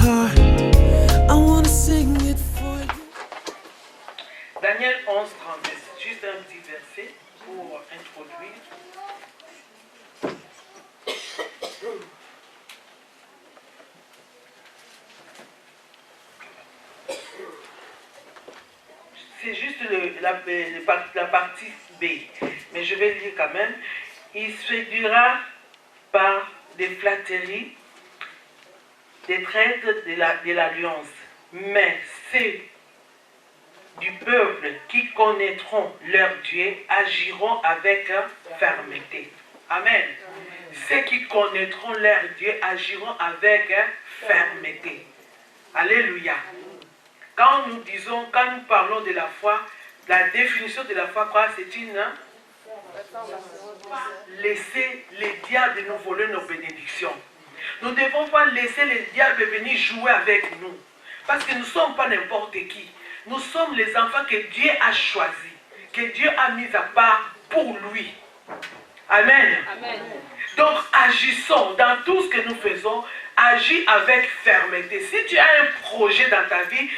heart. I wanna sing it for you. Daniel 11, 32, juste un petit verset pour introduire. C'est juste la partie B, mais je vais lire quand même. Il séduira par des flatteries, des traites de l'alliance, mais ceux du peuple qui connaîtront leur Dieu agiront avec fermeté. Amen. Ceux qui connaîtront leur Dieu agiront avec fermeté. Alléluia. Quand nous parlons de la foi, la définition de la foi, quoi, c'est une... Laisser les diables nous voler nos bénédictions. Nous ne devons pas laisser les diables venir jouer avec nous. Parce que nous ne sommes pas n'importe qui. Nous sommes les enfants que Dieu a choisis, que Dieu a mis à part pour lui. Amen. Amen. Donc agissons dans tout ce que nous faisons, agis avec fermeté. Si tu as un projet dans ta vie,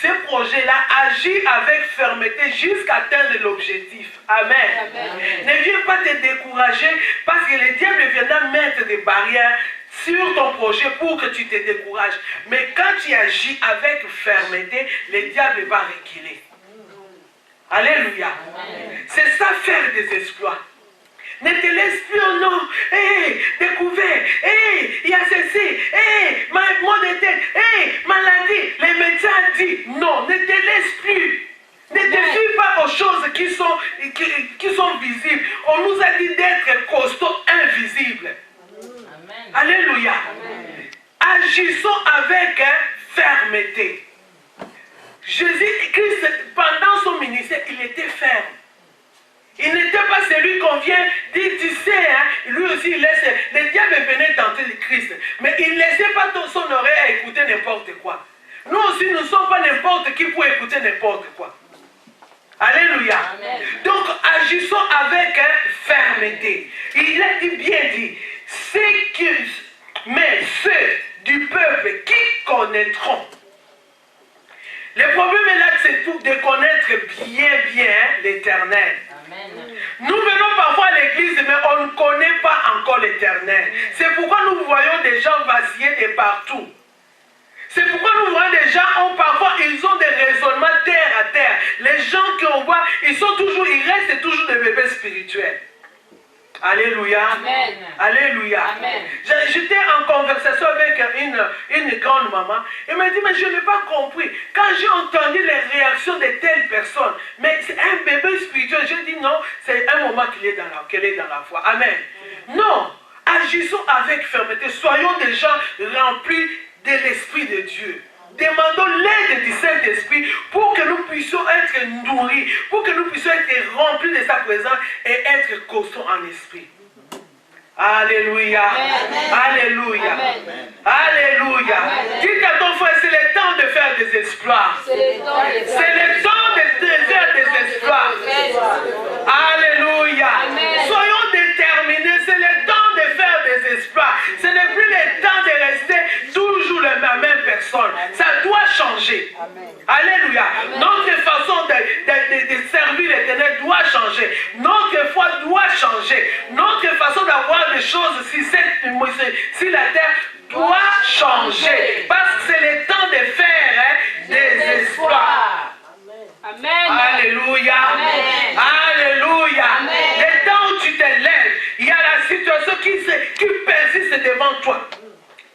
ce projet-là agit avec fermeté jusqu'à atteindre l'objectif. Amen. Amen. Ne viens pas te décourager parce que le diable viendra mettre des barrières sur ton projet pour que tu te décourages. Mais quand tu agis avec fermeté, le diable va reculer. Alléluia. C'est ça faire des exploits. Ne te laisse plus, oh non. Hey, découvert. Hey, il y a ceci. Hey, mot de tête. Hey, maladie. Les médecins disent non, ne te laisse plus. Ne te fie pas aux choses qui sont visibles. On nous a dit d'être costaud, invisible. Amen. Alléluia. Amen. Agissons avec fermeté. Jésus-Christ, pendant son ministère, il était ferme. Il n'était pas celui qu'on vient dire, tu sais, hein, lui aussi il laisse, les diables venaient tenter le Christ, mais il ne laissait pas son oreille à écouter n'importe quoi. Nous aussi, nous ne sommes pas n'importe qui pour écouter n'importe quoi. Alléluia. Amen. Donc, agissons avec fermeté. Il a dit, bien dit, mais ceux du peuple qui connaîtront. Le problème est là, c'est tout de connaître bien l'Éternel. Nous venons parfois à l'église, mais on ne connaît pas encore l'Éternel. C'est pourquoi nous voyons des gens vaciller de partout. C'est pourquoi nous voyons des gens, parfois, ils ont des raisonnements terre à terre. Les gens qu'on voit, ils restent toujours des bébés spirituels. Alléluia. Amen. Alléluia. J'étais en conversation avec une grande maman. Elle m'a dit, mais je n'ai pas compris. Quand j'ai entendu les réactions de telles personnes, mais c'est un bébé spirituel. J'ai dit non, c'est un moment qu'elle est dans la foi. Amen. Non, agissons avec fermeté. Soyons des gens remplis de l'Esprit de Dieu. Demandons l'aide du Saint-Esprit pour que nous puissions être nourris, pour que nous puissions être remplis de sa présence et être constants en esprit. Alléluia. Amen. Alléluia. Amen. Alléluia. Dites à ton frère, c'est le temps de faire des exploits. C'est le temps de faire des exploits. Alléluia. Amen. Soyons déterminés, c'est le temps de faire des exploits. Ce n'est plus le temps de rester toujours la même personne. Ça doit changer. Amen. Alléluia. Amen. Notre façon de servir l'Éternel doit changer. Notre foi doit changer. Notre façon d'avoir les choses si la terre doit changer. Parce que c'est le temps de faire des exploits. Amen. Alléluia. Amen. Alléluia. Amen. Le temps où tu te lèves, il y a la situation qui persiste devant toi.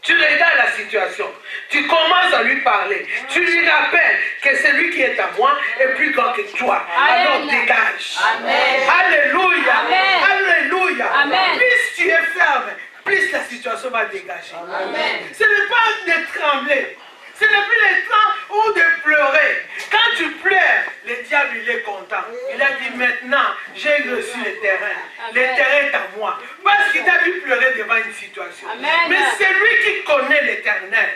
Tu regardes la situation, tu commences à lui parler, tu lui rappelles que c'est lui qui est à moi et plus grand que toi. Amen. Alors dégage. Amen. Alléluia. Amen. Alléluia. Amen. Plus tu es ferme, plus la situation va dégager. Amen. Ce n'est pas de trembler. Ce n'est plus le temps où de pleurer. Quand tu pleures, le diable il est content. Il a dit maintenant, j'ai reçu le terrain. Le terrain est à moi. Parce qu'il t'a vu pleurer devant une situation. Amen. Mais c'est lui qui connaît l'Éternel.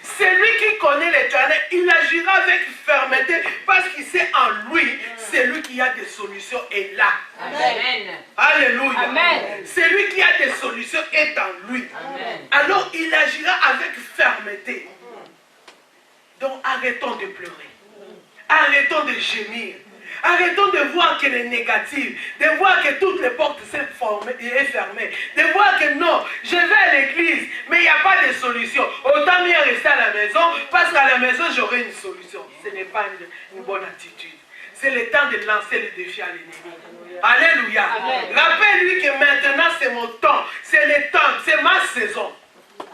C'est lui qui connaît l'Éternel. Il agira avec fermeté parce qu'il sait en lui, c'est lui qui a des solutions est là. Amen. Alléluia. Amen. C'est lui qui a des solutions est en lui. Amen. Alors il agira avec fermeté. arrêtons de pleurer. Arrêtons de gémir. Arrêtons de voir qu'elle est négative, de voir que toutes les portes sont fermées, de voir que non, je vais à l'église, mais il n'y a pas de solution. Autant mieux rester à la maison, parce qu'à la maison, j'aurai une solution. Ce n'est pas une bonne attitude. C'est le temps de lancer le défi à l'ennemi. Alléluia. Rappelle-lui que maintenant, c'est mon temps, c'est le temps, c'est ma saison.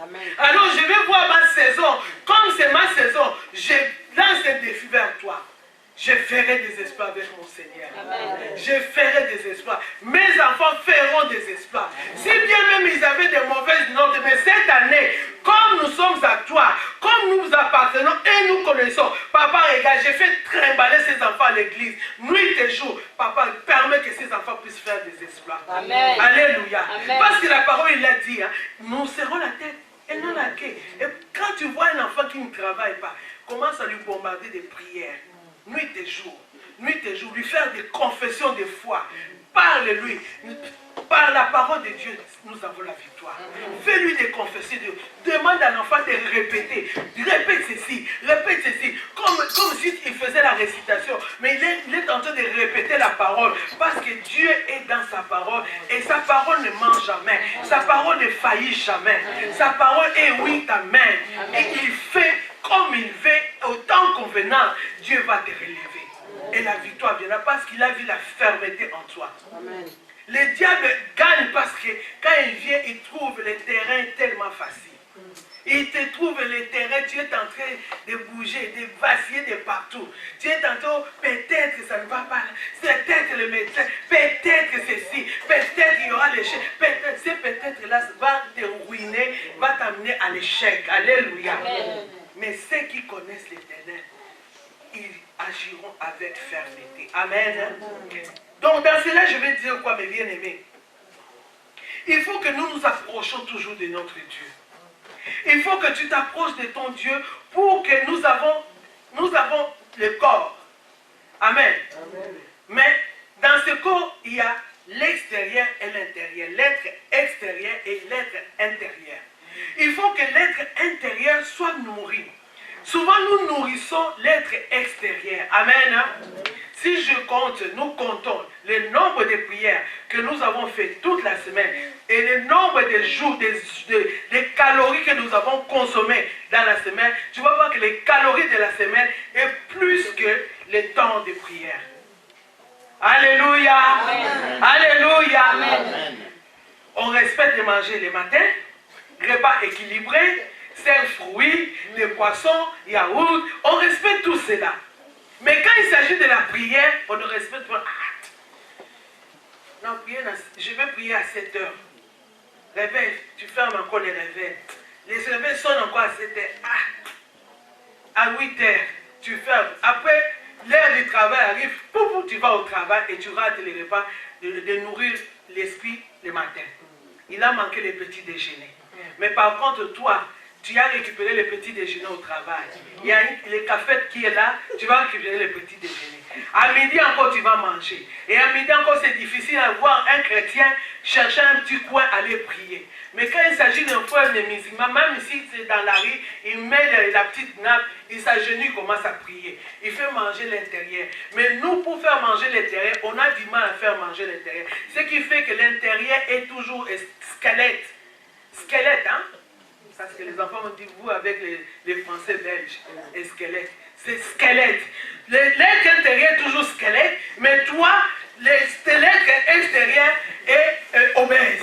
Amen. Alors, je vais voir ma saison. Comme c'est ma saison, je lance un défi vers toi. Je ferai des exploits avec mon Seigneur. Amen. Je ferai des exploits. Mes enfants feront des exploits. Si bien même ils avaient de mauvaises notes, mais cette année, comme nous sommes à toi, comme nous appartenons et nous connaissons, papa, regarde, j'ai fait trimballer ces enfants à l'église, nuit et jour. Papa, permet que ces enfants puissent faire des exploits. Amen. Alléluia. Amen. Parce que la parole, il a dit, hein, nous serrons la tête et non la queue. Et quand tu vois un enfant qui ne travaille pas, commence à lui bombarder des prières. Nuit et jour, lui faire des confessions de foi. Parle-lui. Par la parole de Dieu, nous avons la victoire. Fais-lui des confessions. Demande à l'enfant de répéter. Répète ceci, répète ceci. Comme s'il faisait la récitation. Mais il est en train de répéter la parole. Parce que Dieu est dans sa parole. Et sa parole ne ment jamais. Sa parole ne faillit jamais. Sa parole est oui, amen. Et il fait comme il veut, au temps convenant, Dieu va te relever. Et la victoire viendra parce qu'il a vu la fermeté en toi. Amen. Le diable gagne parce que quand il vient, il trouve le terrain tellement facile. Il te trouve le terrain, tu es en train de bouger, de vaciller de partout. Tu es en train, peut-être que ça ne va pas, peut-être le médecin, peut-être que ceci, peut-être qu'il y aura l'échec, peut-être, ce peut-être-là va te ruiner, va t'amener à l'échec. Alléluia. Amen. Mais ceux qui connaissent l'Éternel, ils agiront avec fermeté. Amen. Donc dans cela, je vais dire quoi, mes bien-aimés? Il faut que nous nous approchions toujours de notre Dieu. Il faut que tu t'approches de ton Dieu pour que nous avons le corps. Amen. Amen. Mais dans ce corps, il y a l'extérieur et l'intérieur. L'être extérieur et l'être intérieur. Il faut que l'être intérieur soit nourri. Souvent, nous nourrissons l'être extérieur. Amen. Si je compte, nous comptons le nombre de prières que nous avons fait toute la semaine et le nombre de jours, des calories que nous avons consommées dans la semaine, tu vas voir que les calories de la semaine est plus que le temps de prière. Alléluia. Amen. Alléluia. Amen. On respecte de manger le matin, repas équilibré, 5 fruits, des poissons, yaourt, on respecte tout cela. Mais quand il s'agit de la prière, on ne respecte pas. Non, je vais prier à 7 heures. Réveil, tu fermes encore les réveils. Les réveils sonnent encore à 7 heures. À 8 heures, tu fermes. Après, l'heure du travail arrive, pouf, tu vas au travail et tu rates les repas de nourrir l'esprit le matin. Il a manqué le petit déjeuner. Mais par contre, toi, tu as récupéré le petit déjeuner au travail. Il y a le café qui est là, tu vas récupérer le petit déjeuner. À midi encore, tu vas manger. Et à midi encore, c'est difficile à voir un chrétien chercher un petit coin, aller prier. Mais quand il s'agit d'un frère de musulman, même si c'est dans la rue, il met la petite nappe, il s'agenouille, il commence à prier. Il fait manger l'intérieur. Mais nous, pour faire manger l'intérieur, on a du mal à faire manger l'intérieur. Ce qui fait que l'intérieur est toujours squelette. Squelette, hein? Parce que les enfants m'ont dit, vous, avec les Français belges, et squelette. C'est squelette. L'être intérieur est toujours squelette, mais toi, l'être extérieur est obèse.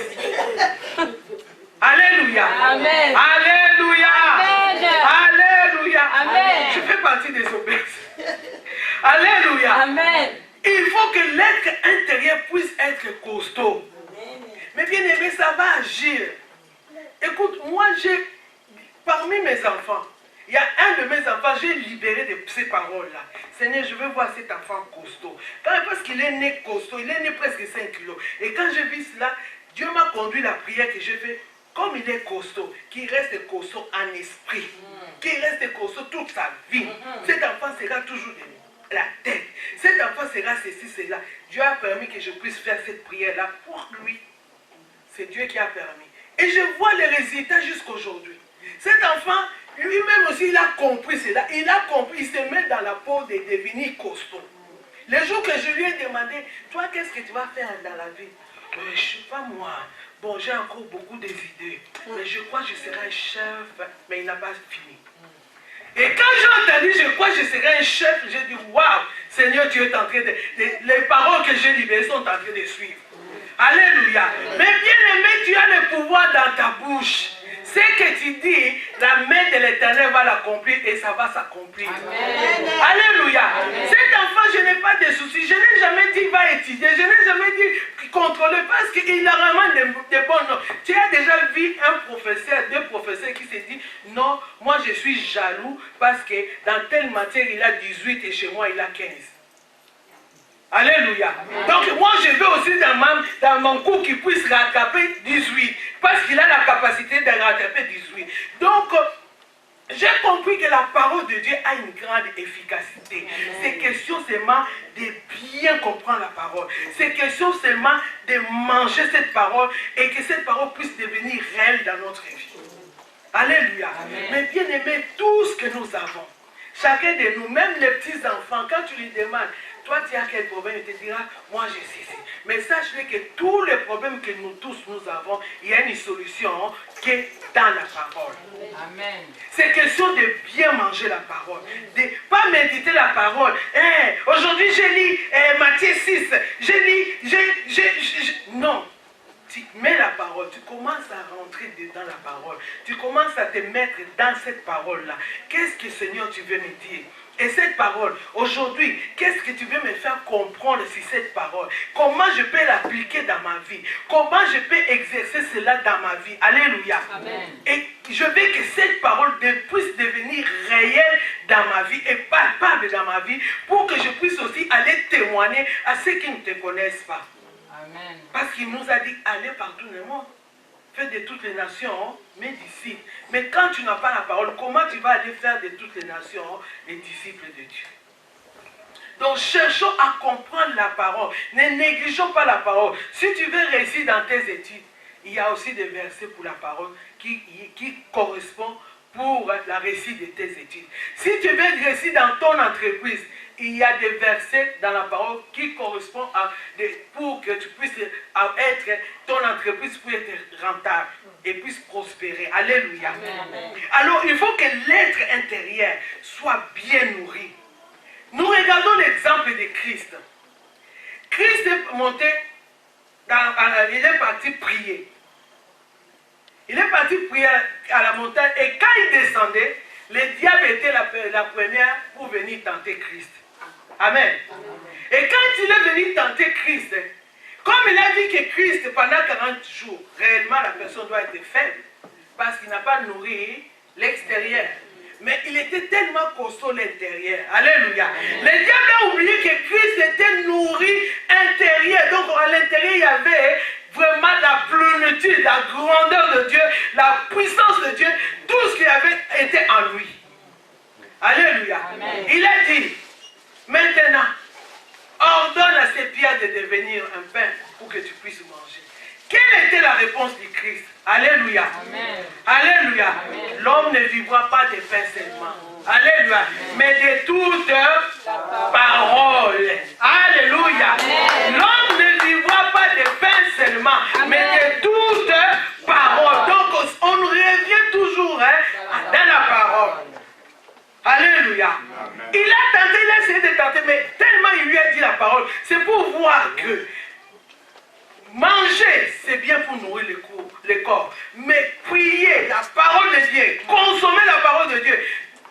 Alléluia. Amen. Alléluia. Amen. Alléluia. Amen. Je fais partie des obèses. Alléluia. Amen. Il faut que l'être intérieur puisse être costaud. Mais bien aimé, ça va agir. Écoute, moi parmi mes enfants, il y a un de mes enfants, j'ai libéré de ces paroles-là. Seigneur, je veux voir cet enfant costaud. Parce qu'il est né costaud, il est né presque 5 kilos. Et quand j'ai vu cela, Dieu m'a conduit la prière que j'ai faite. Comme il est costaud, qu'il reste costaud en esprit, qu'il reste costaud toute sa vie. Cet enfant sera toujours la tête. Cet enfant sera ceci, cela. Dieu a permis que je puisse faire cette prière-là pour lui. C'est Dieu qui a permis. Et je vois les résultats jusqu'aujourd'hui. Cet enfant, lui-même aussi, il a compris cela. Il a compris, il se met dans la peau de devenir costaud. Le jour que je lui ai demandé, toi, qu'est-ce que tu vas faire dans la vie? Je ne sais pas moi. Bon, j'ai encore beaucoup d'idées. Mais je crois que je serai un chef. Mais il n'a pas fini. Et quand j'ai entendu, je crois que je serai un chef, j'ai dit, waouh, Seigneur, tu es en train de... Les paroles que j'ai libérées sont en train de suivre. Alléluia. Mais bien aimé, tu as le pouvoir dans ta bouche. Ce que tu dis, la main de l'Éternel va l'accomplir et ça va s'accomplir. Alléluia. Cet enfant, je n'ai pas de soucis. Je n'ai jamais dit va étudier. Je n'ai jamais dit contrôler parce qu'il a vraiment des bons noms. Tu as déjà vu un professeur, deux professeurs qui se disent non, moi je suis jaloux parce que dans telle matière il a 18 et chez moi il a 15. Alléluia. Donc moi je veux aussi dans mon cours qu'il puisse rattraper 18. Parce qu'il a la capacité de rattraper 18. Donc j'ai compris que la parole de Dieu a une grande efficacité. C'est question seulement de bien comprendre la parole. C'est question seulement de manger cette parole et que cette parole puisse devenir réelle dans notre vie. Alléluia. Amen. Mais bien aimé, tout ce que nous avons, chacun de nous, même les petits enfants, quand tu lui demandes, toi tu as quel problème, il te dira, moi je sais. Mais sache-le que tous les problèmes que nous tous nous avons, il y a une solution qui est dans la parole. Amen. C'est question de bien manger la parole. De ne pas méditer la parole. Aujourd'hui j'ai lu Matthieu 6. Non. Tu mets la parole, tu commences à rentrer dans la parole. Tu commences à te mettre dans cette parole-là. Qu'est-ce que Seigneur tu veux me dire? Et cette parole, aujourd'hui, qu'est-ce que tu veux me faire comprendre sur cette parole? Comment je peux l'appliquer dans ma vie? Comment je peux exercer cela dans ma vie? Alléluia. Amen. Et je veux que cette parole puisse devenir réelle dans ma vie et palpable dans ma vie pour que je puisse aussi aller témoigner à ceux qui ne te connaissent pas. Amen. Parce qu'il nous a dit, allez partout dans le monde. Faites de toutes les nations mes disciples. Mais quand tu n'as pas la parole, comment tu vas aller faire de toutes les nations les disciples de Dieu? Donc cherchons à comprendre la parole. Ne négligeons pas la parole. Si tu veux réussir dans tes études, il y a aussi des versets pour la parole qui correspondent pour la réussite de tes études. Si tu veux réussir dans ton entreprise, il y a des versets dans la parole qui correspondent pour que tu puisses être, ton entreprise puisse être rentable et puisse prospérer. Alléluia. Amen. Alors, il faut que l'être intérieur soit bien nourri. Nous regardons l'exemple de Christ. Christ est monté, il est parti prier. Il est parti prier à la montagne et quand il descendait, le diable était la première pour venir tenter Christ. Amen. Et quand il est venu tenter Christ, comme il a vu que Christ, pendant 40 jours, réellement la personne doit être faible, parce qu'il n'a pas nourri l'extérieur. Mais il était tellement costaud l'intérieur. Alléluia. Le diable a oublié que Christ était nourri intérieur. Donc à l'intérieur, il y avait vraiment la plénitude, la grandeur de Dieu, la puissance de Dieu, tout ce qui avait été en lui. Alléluia. Amen. Il a dit, maintenant, ordonne à ces pierres de devenir un pain pour que tu puisses manger. Quelle était la réponse du Christ? Alléluia. Amen. Alléluia. L'homme ne vivra pas de pain seulement. Alléluia. Mais de toute parole. Alléluia. L'homme ne vivra pas de pain seulement, mais de toute parole. Donc on revient toujours dans la parole. Alléluia. Amen. Il a tenté, il a essayé de tenter, mais tellement il lui a dit la parole, c'est pour voir que manger, c'est bien pour nourrir le corps. Mais prier, la parole de Dieu, consommer la parole de Dieu,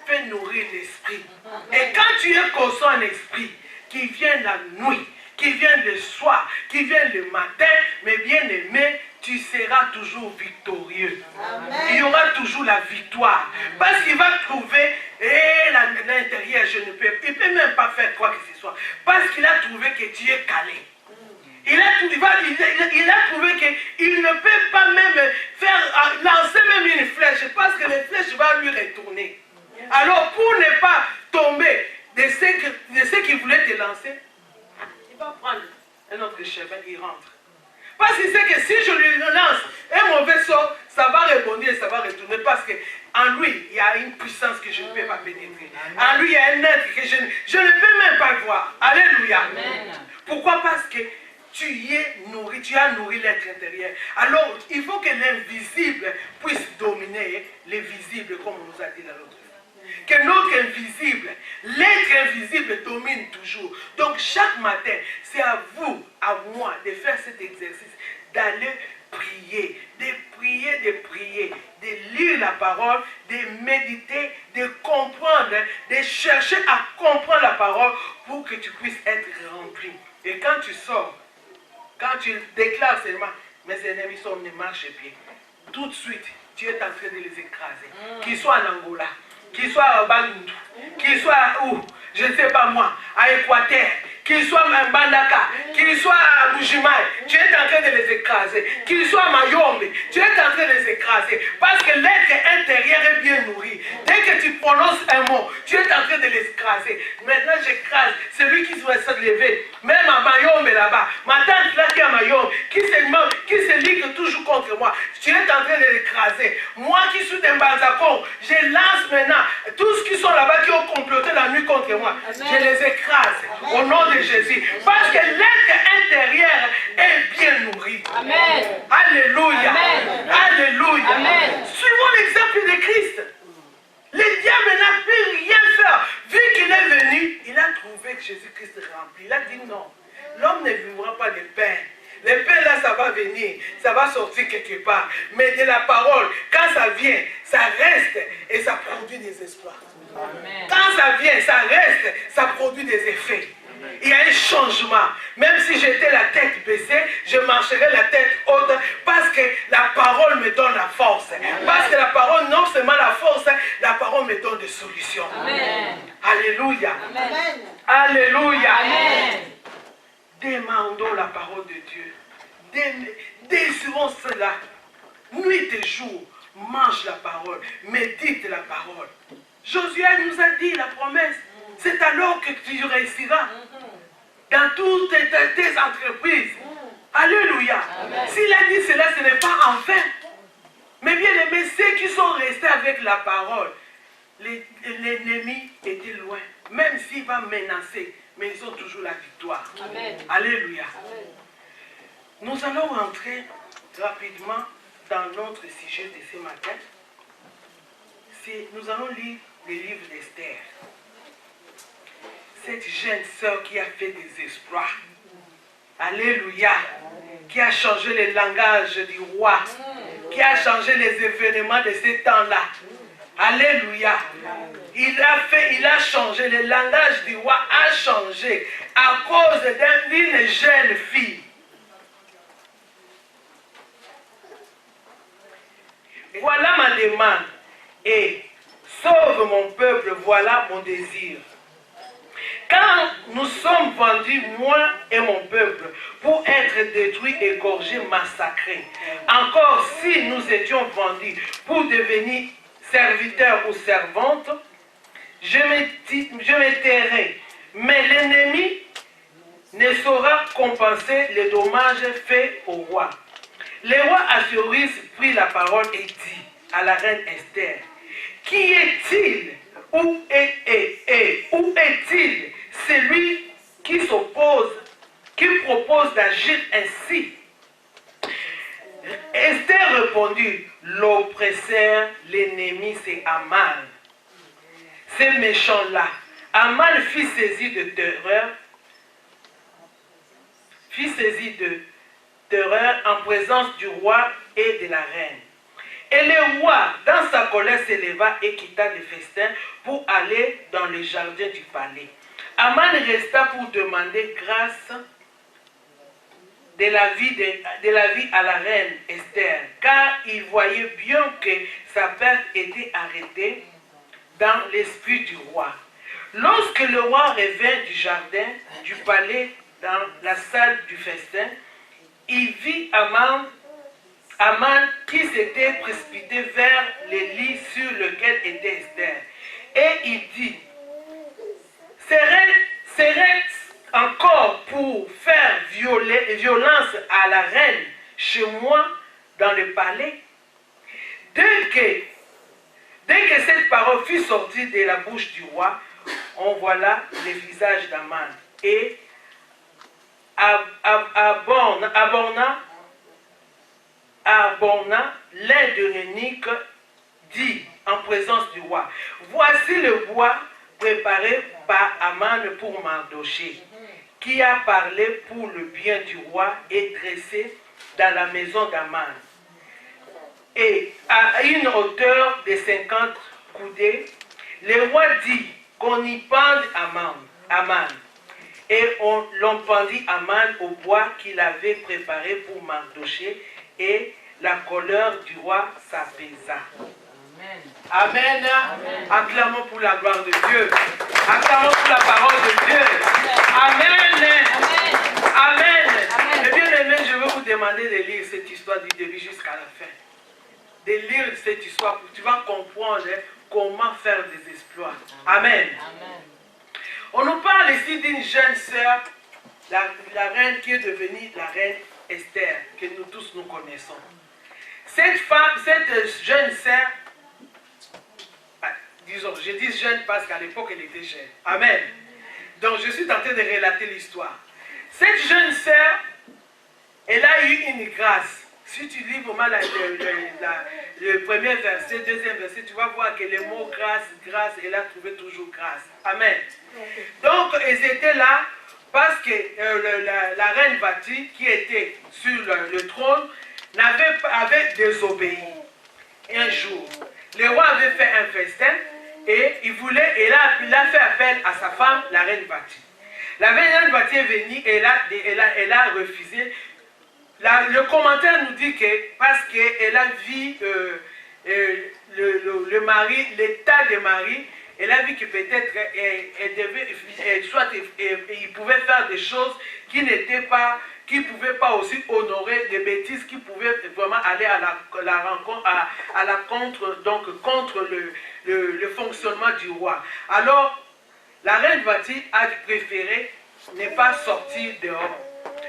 fait nourrir l'esprit. Et quand tu es conscient en esprit, qui vient la nuit, qui vient le soir, qui vient le matin, mais bien aimé, tu seras toujours victorieux. Amen. Il y aura toujours la victoire. Parce qu'il va trouver, l'intérieur, il ne peut même pas faire quoi que ce soit. Parce qu'il a trouvé que tu es calé. Il a trouvé qu'il ne peut pas même lancer même une flèche. Parce que les flèches vont lui retourner. Alors pour ne pas tomber de ceux qui voulaient te lancer, il va prendre un autre cheval, il rentre. Parce qu'il sait que si je lui lance un mauvais sort, ça va rebondir et ça va retourner. Parce qu'en lui, il y a une puissance que je ne peux pas pénétrer. En lui, il y a un être que je ne peux même pas voir. Alléluia. Amen. Pourquoi? Parce que tu y es nourri, tu as nourri l'être intérieur. Alors, il faut que l'invisible puisse dominer les visibles, comme on nous a dit la l'autre fois. Que notre invisible, l'être invisible domine toujours. Donc, chaque matin, c'est à vous, à moi, de faire cet exercice, d'aller prier, de lire la parole, de méditer, de comprendre, de chercher à comprendre la parole pour que tu puisses être rempli. Et quand tu sors, quand tu déclares seulement, mes ennemis sont mes marchepieds, tout de suite, tu es en train de les écraser. Qu'ils soient en Angola, qu'ils soient à Bandundu, qu'ils soient où, je ne sais pas moi, à Équateur, qu'ils soient à Mbandaka, qu'ils soient à Bujimaï, tu es en train de les écraser. Qu'ils soient à Mayombe, tu es en train de les écraser. Parce que l'être intérieur est bien nourri. Dès que tu prononces un mot, tu es en train de l'écraser. Maintenant, j'écrase celui qui doit se lever. Même à Mayombe là-bas, ma tante là qui est à Mayombe, qui se ligue toujours contre moi, tu es en train de l'écraser. Moi qui suis d'un Banzakon, je lance maintenant tous ceux qui sont là-bas qui ont comploté la nuit contre moi. Je les écrase au nom de Jésus. Parce que l'être intérieur est bien nourri. Amen. Alléluia. Amen. Alléluia. Amen. Suivons l'exemple de Christ. Le diable n'a pu rien faire. Vu qu'il est venu, il a trouvé que Jésus-Christ est rempli. Il a dit non. L'homme ne vivra pas de pain. Le pain là, ça va venir, ça va sortir quelque part. Mais de la parole, quand ça vient, ça reste et ça produit des espoirs. Amen. Quand ça vient, ça reste, ça produit des effets. Il y a un changement. Même si j'étais la tête baissée, je marcherai la tête haute parce que la parole me donne la force. Parce que la parole, non seulement la force, la parole me donne des solutions. Amen. Alléluia. Amen. Alléluia. Amen. Demandons la parole de Dieu. Désirons cela. Nuit et jour, mange la parole. Médite la parole. Josué nous a dit la promesse. C'est alors que tu réussiras dans toutes tes entreprises. Alléluia. S'il a dit cela, ce n'est pas en vain. Mais bien aimés, ceux qui sont restés avec la parole, l'ennemi était loin. Même s'il va menacer, mais ils ont toujours la victoire. Amen. Alléluia. Amen. Nous allons rentrer rapidement dans notre sujet de ce matin. Nous allons lire le livre d'Esther. Cette jeune sœur qui a fait des exploits. Alléluia. Qui a changé le langage du roi. Qui a changé les événements de ce temps-là. Alléluia. Il a changé, le langage du roi a changé à cause d'une jeune fille. Voilà ma demande et sauve mon peuple, voilà mon désir. Quand nous sommes vendus, moi et mon peuple, pour être détruits, égorgés, massacrés, encore si nous étions vendus pour devenir serviteurs ou servantes, je me tairai. Mais l'ennemi ne saura compenser les dommages faits au roi. Le roi Assuérus prit la parole et dit à la reine Esther, qui est-il? Où est-il celui qui s'oppose, qui propose d'agir ainsi? Esther répondit, l'oppresseur, l'ennemi, c'est Aman. Ces méchants-là. Aman fut saisi de terreur, en présence du roi et de la reine. Et le roi, dans sa colère, s'éleva et quitta le festin pour aller dans le jardin du palais. Aman resta pour demander grâce de la vie à la reine Esther, car il voyait bien que sa perte était arrêtée dans l'esprit du roi. Lorsque le roi revint du jardin du palais dans la salle du festin, il vit Aman qui s'était précipité vers le lit sur lequel était Esther. Et il dit, serait encore pour faire violence à la reine chez moi dans le palais? Dès Dès que cette parole fut sortie de la bouche du roi, on voit là le visage d'Aman. Et Abona, l'un de l'eunuque, dit en présence du roi, voici le bois préparé par Aman pour Mardochée, qui a parlé pour le bien du roi et dressé dans la maison d'Aman. Et à une hauteur de 50 coudées, le roi dit qu'on y pende Aman. Et l'on pendit Aman au bois qu'il avait préparé pour Mardochée, et la colère du roi s'apaisa. Amen. Amen. Acclamons pour la gloire de Dieu. Acclamons pour la parole de Dieu. Amen. Amen. Amen. Et bien aimé, je veux vous demander de lire cette histoire du début jusqu'à la fin. De lire cette histoire pour que tu vas comprendre comment faire des exploits. Amen. Amen. On nous parle ici d'une jeune sœur, la reine qui est devenue la reine Esther, que nous tous nous connaissons. Cette femme, cette jeune sœur, disons, je dis jeune parce qu'à l'époque elle était jeune. Amen. Donc je suis tenté de relater l'histoire. Cette jeune sœur, elle a eu une grâce. Si tu lis vraiment le premier verset, deuxième verset, tu vas voir que le mot grâce, elle a trouvé toujours grâce. Amen. Donc, ils étaient là parce que la reine Vati, qui était sur le trône, avait désobéi. Un jour, le roi avait fait un festin et il a fait appel à sa femme, la reine Vati. La reine Vati est venue et elle a refusé. Le commentaire nous dit que parce qu'elle a vu le mari, l'état de mari, elle a vu que peut-être il pouvait faire des choses qui n'étaient pas, qui ne pouvaient pas aussi honorer des bêtises, qui pouvaient vraiment aller à la rencontre, à la contre, donc contre le fonctionnement du roi. Alors, la reine Vati a préféré ne pas sortir dehors.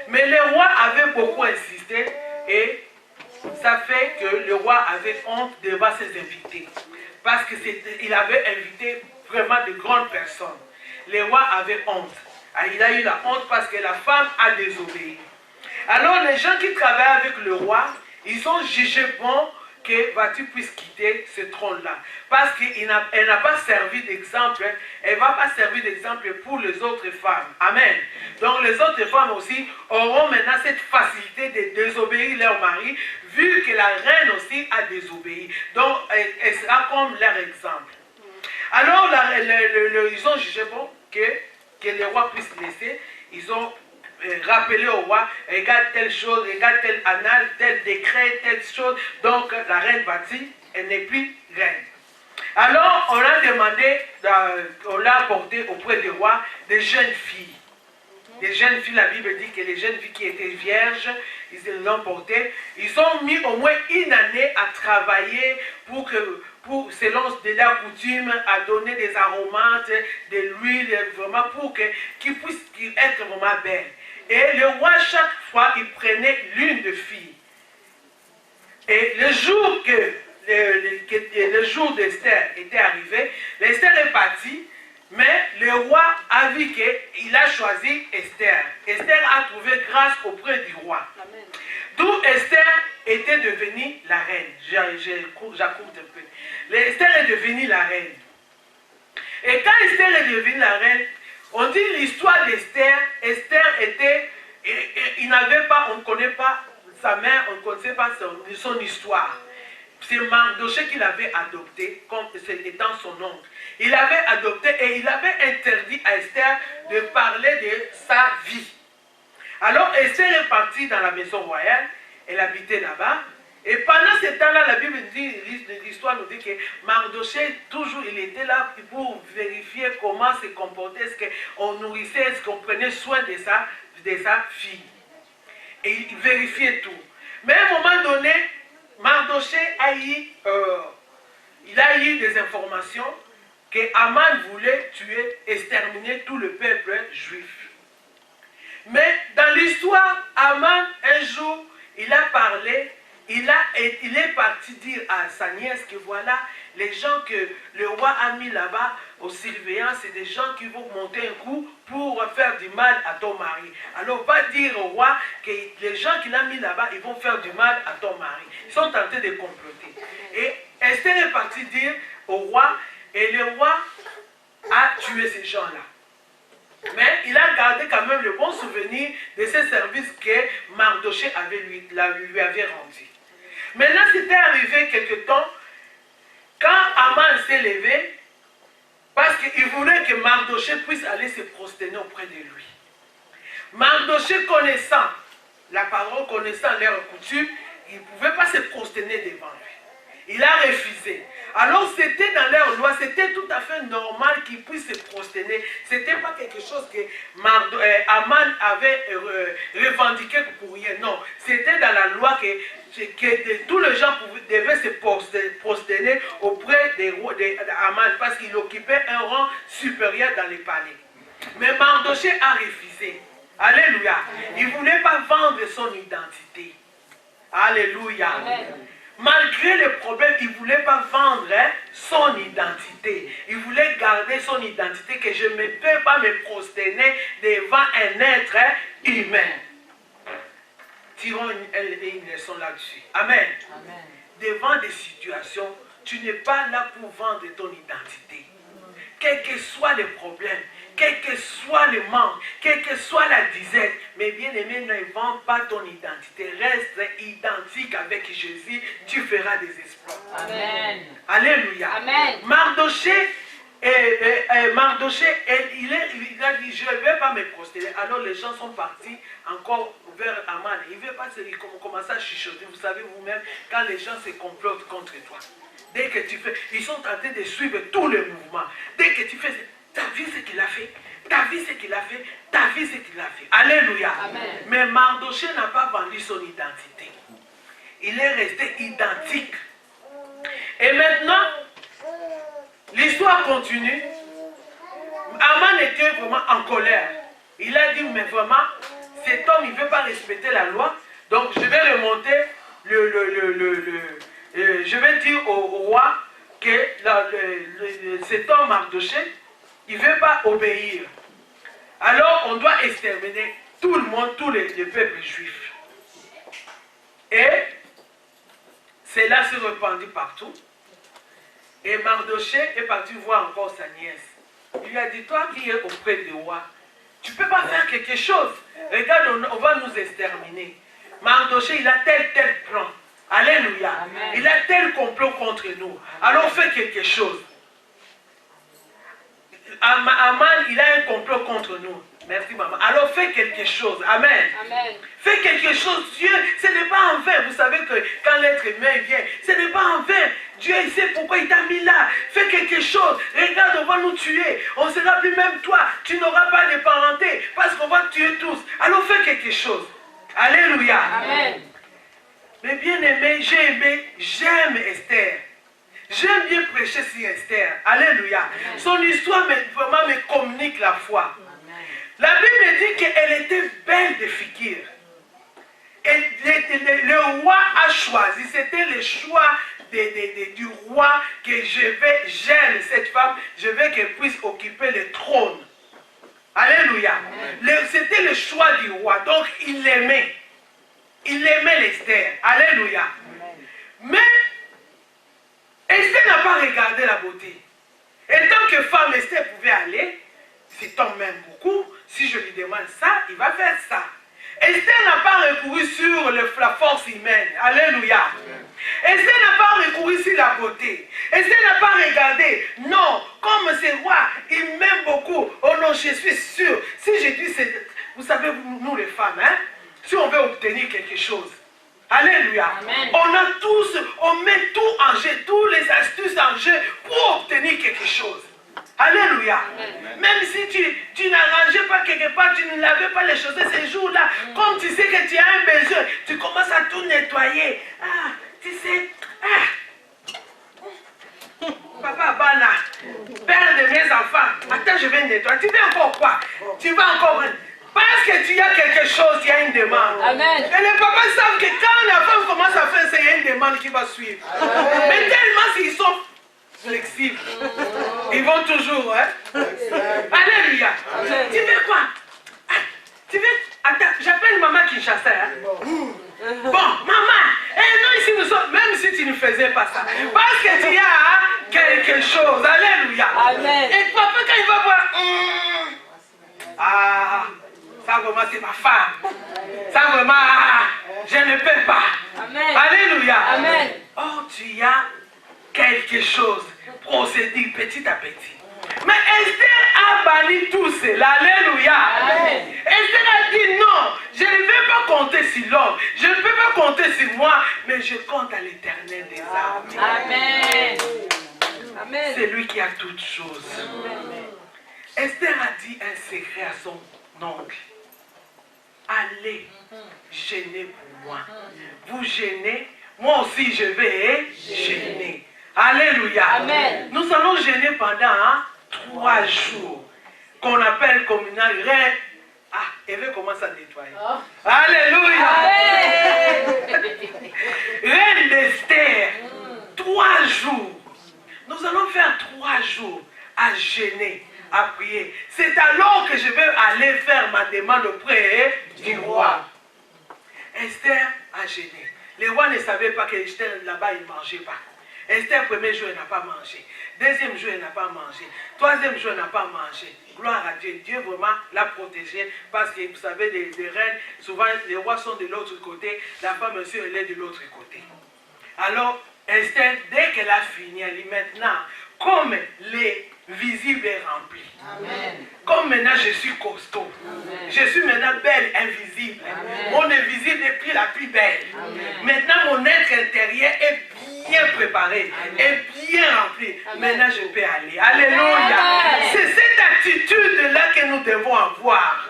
Mais le roi avait beaucoup insisté et ça fait que le roi avait honte devant ses invités. Parce qu'il avait invité vraiment de grandes personnes. Le roi avait honte. Il a eu la honte parce que la femme a désobéi. Alors les gens qui travaillaient avec le roi, ils ont jugé bon que Vati puisse quitter ce trône-là. Parce qu'elle n'a pas servi d'exemple, elle ne va pas servir d'exemple pour les autres femmes. Amen. Donc les autres femmes aussi auront maintenant cette facilité de désobéir leur mari, vu que la reine aussi a désobéi. Donc elle sera comme leur exemple. Alors ils ont jugé bon que le roi puisse laisser. Ils ont rappelé au roi, regarde telle chose, regarde tel annal, tel décret, telle chose. Donc la reine Vati, elle n'est plus reine. Alors on a demandé, on l'a apporté auprès du roi des jeunes filles. Des jeunes filles, la Bible dit que les jeunes filles qui étaient vierges, ils l'ont porté. Ils ont mis au moins une année à travailler selon de la coutume, à donner des aromates, de l'huile, vraiment pour qu'ils puissent être vraiment belles. Et le roi, chaque fois, il prenait l'une de filles. Et le jour le jour d'Esther était arrivé, Esther est partie, mais le roi a vu qu'il a choisi Esther. Esther a trouvé grâce auprès du roi. D'où Esther était devenue la reine. J'accourte un peu. Esther est devenue la reine. Et quand Esther est devenue la reine, on dit l'histoire d'Esther. Esther était, on ne connaît pas sa mère, on ne connaissait pas son histoire. C'est Mardochée qui l'avait adopté comme étant son oncle. Il l'avait adopté et il avait interdit à Esther de parler de sa vie. Alors Esther est partie dans la maison royale, elle habitait là-bas. Et pendant ce temps-là, la Bible dit, l'histoire nous dit que Mardochée, toujours, il était là pour vérifier comment se comportait, est-ce qu'on nourrissait, est-ce qu'on prenait soin de sa fille. Et il vérifiait tout. Mais à un moment donné, Mardochée a eu des informations que Aman voulait tuer, exterminer tout le peuple juif. Mais dans l'histoire, Aman, un jour, il a parlé il est parti dire à sa nièce que voilà, les gens que le roi a mis là-bas aux surveillants, c'est des gens qui vont monter un coup pour faire du mal à ton mari. Alors va dire au roi que les gens qu'il a mis là-bas, ils vont faire du mal à ton mari. Ils sont tentés de comploter. Et Esther est partie dire au roi, et le roi a tué ces gens-là. Mais il a gardé quand même le bon souvenir de ces services que Mardoché lui avait rendus. Maintenant, c'était arrivé quelque temps, quand Aman s'est levé, parce qu'il voulait que Mardoché puisse aller se prosterner auprès de lui. Mardoché connaissant la parole, connaissant leur coutume, il ne pouvait pas se prosterner devant lui. Il a refusé. Alors c'était dans leur loi, c'était tout à fait normal qu'il puisse se prosterner. Ce n'était pas quelque chose que Aman avait revendiqué pour rien. Non, c'était dans la loi que tous les gens devaient se prosterner auprès d'Aman parce qu'il occupait un rang supérieur dans les palais. Mais Mardoché a refusé. Alléluia. Il ne voulait pas vendre son identité. Alléluia. Amen. Malgré les problèmes, il ne voulait pas vendre son identité. Il voulait garder son identité, que je ne peux pas me prosterner devant un être humain. Tirons une leçon là-dessus. Amen. Amen. Devant des situations, tu n'es pas là pour vendre ton identité. Quels que soient les problèmes, quel que soit le manque, quelle que soit la disette, mais bien aimé, ne vends pas ton identité. Reste identique avec Jésus, tu feras des exploits. Amen. Alléluia. Amen. Mardoché, il a dit, je ne vais pas me prosterner. Alors les gens sont partis encore vers Aman. Il ne veut pas commencer à chuchoter. Vous savez vous-même, quand les gens se complotent contre toi, dès que tu fais, ils sont tentés de suivre tous les mouvements. Dès que tu fais, t'as vu ce qu'il a fait, t'as vu ce qu'il a fait, t'as vu ce qu'il a fait. Alléluia. Amen. Mais Mardoché n'a pas vendu son identité. Il est resté identique. Et maintenant, l'histoire continue. Aman était vraiment en colère. Il a dit, mais vraiment, cet homme, il ne veut pas respecter la loi. Donc, je vais remonter je vais dire au roi que cet homme Mardoché, il ne veut pas obéir. Alors, on doit exterminer tout le monde, tous les peuples juifs. Et cela se répandit partout. Et Mardoché est parti voir encore sa nièce. Il lui a dit, toi qui es auprès du roi, tu ne peux pas faire quelque chose. Regarde, on va nous exterminer. Mardoché, il a tel plan. Alléluia. Amen. Il a tel complot contre nous. Alors fais quelque chose. Aman, il a un complot contre nous. Merci maman. Alors fais quelque chose. Amen. Amen. Fais quelque chose. Dieu, ce n'est pas en vain. Vous savez que quand l'être humain vient, ce n'est pas en vain. Dieu, il sait pourquoi il t'a mis là. Fais quelque chose. Regarde, on va nous tuer. On ne sera plus même toi. Tu n'auras pas de parenté parce qu'on va te tuer tous. Alors fais quelque chose. Alléluia. Amen. Mais bien aimé, j'aime Esther. J'aime bien prêcher sur Esther. Alléluia. Amen. Son histoire vraiment me communique la foi. Amen. La Bible dit qu'elle était belle de figure. Et le roi a choisi. C'était le choix du roi que j'aime cette femme. Je veux qu'elle puisse occuper le trône. Alléluia. C'était le choix du roi. Donc il l'aimait. Il aimait l'Esther. Alléluia. Amen. Mais Esther n'a pas regardé la beauté. Et tant que femme, Esther pouvait aller, cet homme m'aime beaucoup, si je lui demande ça, il va faire ça. Esther n'a pas recouru sur la force humaine. Alléluia. Amen. Esther n'a pas recouru sur la beauté. Esther n'a pas regardé. Non, comme ce roi, il m'aime beaucoup. Oh non, je suis sûr. Si je dis, vous savez, nous les femmes, hein, si on veut obtenir quelque chose, alléluia, amen, on met tout en jeu, toutes les astuces en jeu pour obtenir quelque chose. Alléluia. Amen. Même si tu n'arrangeais pas quelque part, tu ne lavais pas les choses ces jours-là, comme tu sais que tu as un besoin, tu commences à tout nettoyer. Ah, tu sais, Papa Bana, père de mes enfants, attends, je vais nettoyer. Tu veux encore quoi? Tu vas encore... Parce que tu as quelque chose, il y a une demande. Amen. Et les papas savent que quand la femme commence à faire ça, il y a une demande qui va suivre. Mais tellement s'ils sont flexibles, ils vont toujours. Hein? Alléluia. Tu veux quoi? Tu veux? Attends, j'appelle maman Kinshasa. Hein? Bon, maman, nous ici nous sommes, même si tu ne faisais pas ça, parce que tu as quelque chose. Alléluia. Amen. Et papa, quand il va voir, ça vraiment c'est ma femme. Ça vraiment, je ne peux pas. Amen. Alléluia. Amen. Oh, tu as quelque chose. Procédure petit à petit. Mais Esther a banni tout cela. Alléluia. Amen. Esther a dit non, je ne vais pas compter sur l'homme. Je ne peux pas compter sur moi, mais je compte à l'Éternel des armées. Amen. Amen. C'est lui qui a toutes choses. Esther a dit un secret à son oncle. Allez gêner pour moi. Vous gênez, moi aussi je vais gêner. Alléluia. Amen. Nous allons gêner pendant 3 jours. Qu'on appelle communal. Elle veut commencer à nettoyer. Oh. Alléluia. Amen. Reine d'Esther. 3 jours. Nous allons faire 3 jours à gêner, à prier. C'est alors que je vais aller faire ma demande auprès du roi. Esther a gêné. Le roi ne savait pas que Esther là-bas, il ne mangeait pas. Esther, premier jour, elle n'a pas mangé. Deuxième jour, elle n'a pas mangé. Troisième jour, elle n'a pas mangé. Gloire à Dieu. Dieu vraiment l'a protégée. Parce que vous savez, les reines, souvent les rois sont de l'autre côté. La femme aussi, elle est de l'autre côté. Alors, Esther, dès qu'elle a fini, elle dit maintenant, comme les visibles est rempli. Amen. Comme maintenant je suis costaud. Amen. Je suis maintenant belle, invisible. Amen. Mon invisible est plus la plus belle. Amen. Maintenant mon être intérieur est bien préparé, est bien rempli. Amen. Maintenant je peux aller. Alléluia. Amen. C'est cette attitude-là que nous devons avoir.